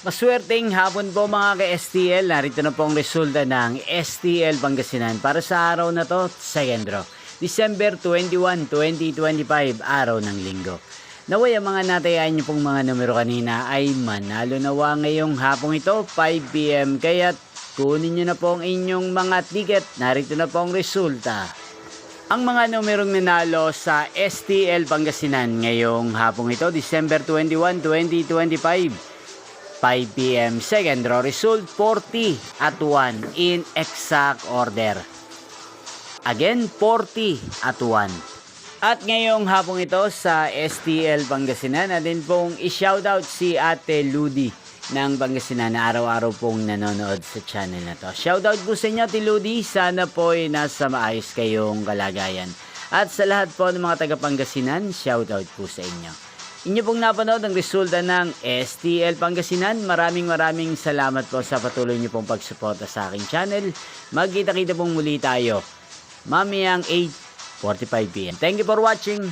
Maswerteng hapon po mga ka-STL. Narito na po ang resulta ng STL Pangasinan para sa araw na to, second draw. December 21, 2025, araw ng linggo. Naway ang mga natayain niyo pong mga numero kanina ay manalo nawa ngayong hapong ito, 5 PM. Kaya kunin niyo na po ang inyong mga ticket. Narito na po ang resulta. Ang mga numerong nanalo sa STL Pangasinan ngayong hapong ito, December 21, 2025. 5 PM, second draw result 40 at 1 in exact order. Again, 40 at 1. At ngayong hapong ito sa STL Pangasinan, natin pong i-shoutout si Ate Ludi ng Pangasinan na araw-araw pong nanonood sa channel na to. Shoutout po sa inyo, Ate Ludi. Sana po ay nasa maayos kayong kalagayan. At sa lahat po ng mga taga Pangasinan, shoutout po sa inyo. Inyo pong napanood ang resulta ng STL Pangasinan. Maraming salamat po sa patuloy niyo pong pagsuporta sa aking channel. Magkita-kita pong muli tayo mamayang 8:45 PM. Thank you for watching.